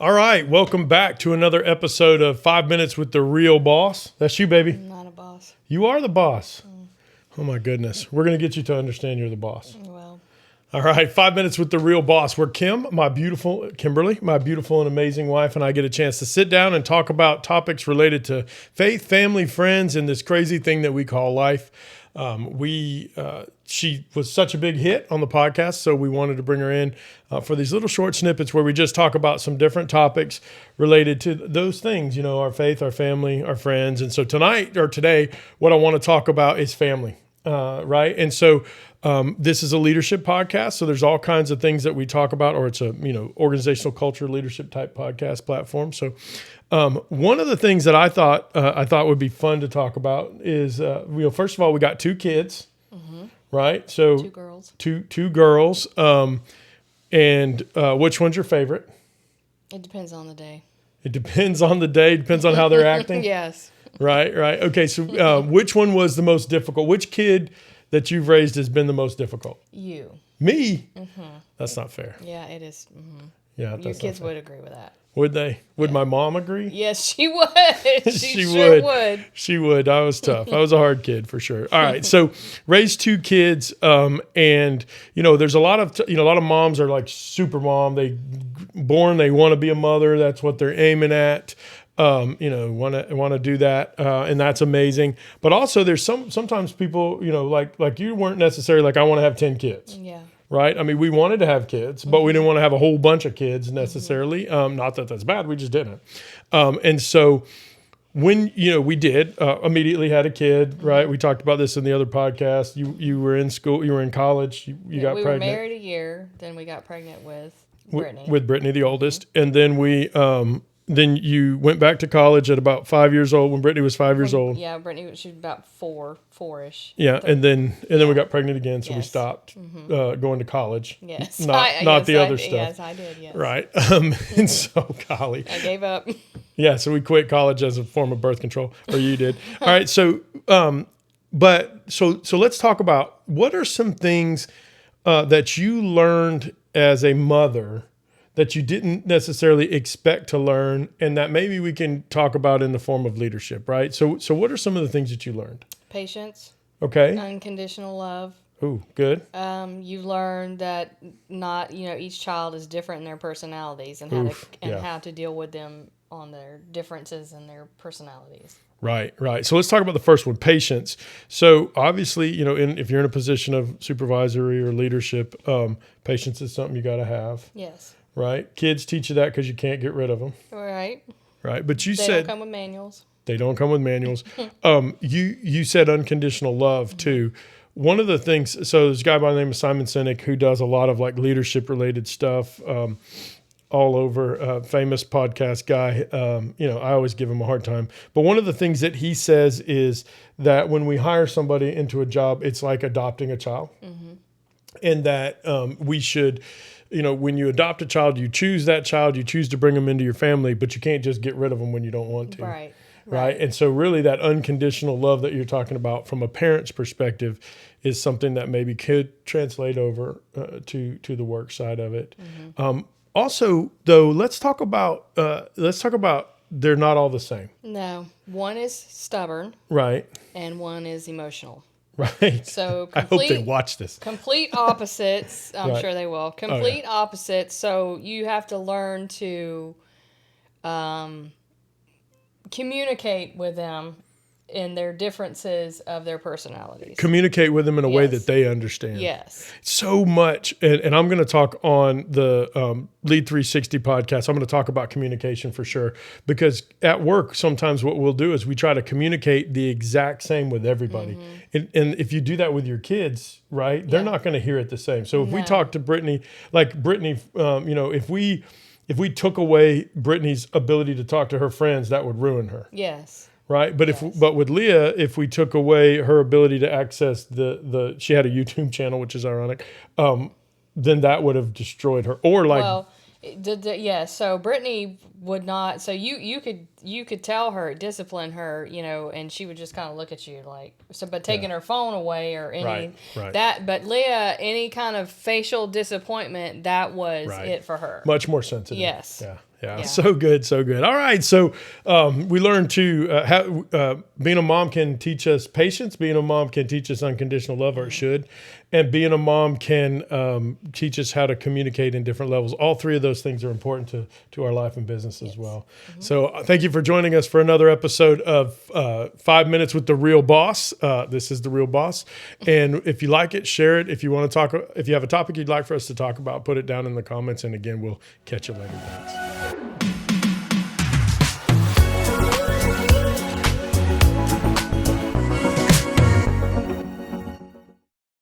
All right, welcome back to another episode of 5 Minutes with the Real Boss. That's you, baby. I'm not a boss. You are the boss. Oh, my goodness. We're going to get you to understand you're the boss. Well, All right, 5 Minutes with the Real Boss, where Kimberly, my beautiful and amazing wife, and I get a chance to sit down and talk about topics related to faith, family, friends, and this crazy thing that we call life. She was such a big hit on the podcast, so we wanted to bring her in for these little short snippets where we just talk about some different topics related to those things, our faith, our family, our friends. And so today, what I want to talk about is family, right? And so this is a leadership podcast, so there's all kinds of things that we talk about, or it's a organizational culture leadership type podcast platform. So one of the things that I thought would be fun to talk about is first of all, we got two kids, right? So two girls. Two girls. And which one's your favorite? It depends on the day. It depends on the day. Depends on how they're acting. Yes. Right. Okay. So which one was the most difficult? Which kid that you've raised has been the most difficult? You. Me? That's not fair. Yeah, it is. Yeah, Your kids would agree with that. Would they? Would my mom agree? Yes, she would. She sure would. She would. I was tough. I was a hard kid for sure. All right. So raised two kids. And there's a lot of moms are like super mom. They want to be a mother. That's what they're aiming at. Want to do that. And that's amazing. But also there's sometimes people, like you weren't necessarily like, I want to have 10 kids. Yeah. Right. I mean, we wanted to have kids, but we didn't want to have a whole bunch of kids necessarily. Not that that's bad. We just didn't. And so when, we did immediately had a kid, right? We talked about this in the other podcast. You were in school, you were in college, you got pregnant. We were married a year. Then we got pregnant with Brittany. With Brittany, the oldest. And then then you went back to college at about 5 years old when Brittany was 5 years old. Yeah, Brittany, she was about four-ish. Yeah, and then we got pregnant again, so we Yes. stopped going to college. Yes. Not the other stuff. Yes, I did, yes. Right. And so, golly. I gave up. Yeah, so we quit college as a form of birth control, or you did. All right, so so let's talk about what are some things that you learned as a mother that you didn't necessarily expect to learn, and that maybe we can talk about in the form of leadership, right? So what are some of the things that you learned? Patience. Okay. Unconditional love. Ooh, good. You learn that not, each child is different in their personalities and how to deal with them on their differences and their personalities. Right. So let's talk about the first one, patience. So obviously, if you're in a position of supervisory or leadership, patience is something you got to have. Yes. Right. Kids teach you that because you can't get rid of them. Right. Right. But They don't come with manuals. They don't come with manuals. You said unconditional love too. One of the things, so there's a guy by the name of Simon Sinek who does a lot of like leadership related stuff all over, famous podcast guy. I always give him a hard time. But one of the things that he says is that when we hire somebody into a job, it's like adopting a child. And that we should, when you adopt a child, you choose that child, you choose to bring them into your family, but you can't just get rid of them when you don't want to. Right. And so really that unconditional love that you're talking about from a parent's perspective is something that maybe could translate over to the work side of it. Also, though, let's talk about they're not all the same. No. One is stubborn. Right. And one is emotional. Right. So I hope they watch this. Complete opposites. I'm Right. sure they will. Complete opposites. So you have to learn to communicate with them in their differences of their personalities. Communicate with them in a way that they understand. Yes. So much. And I'm going to talk on the Lead 360 podcast. I'm going to talk about communication for sure. Because at work, sometimes what we'll do is we try to communicate the exact same with everybody. And if you do that with your kids, right, they're not going to hear it the same. So if we talk to Brittany, if we took away Brittany's ability to talk to her friends, that would ruin her. Yes. Right. But but with Leah, if we took away her ability to access she had a YouTube channel, which is ironic, then that would have destroyed her. Or like, so Brittany would not. So you could tell her, discipline her, and she would just kind of look at you like. So, but taking her phone away or any that. But Leah, any kind of facial disappointment, that was it for her. Much more sensitive. Yes. Yeah. Yeah, so good, so good. All right, so we learned how being a mom can teach us patience. Being a mom can teach us unconditional love, or it should. And being a mom can teach us how to communicate in different levels. All three of those things are important to our life and business as well. Mm-hmm. So thank you for joining us for another episode of 5 Minutes with the Real Boss. This is the Real Boss. And if you like it, share it. If you want to talk, if you have a topic you'd like for us to talk about, put it down in the comments. And again, we'll catch you later, guys.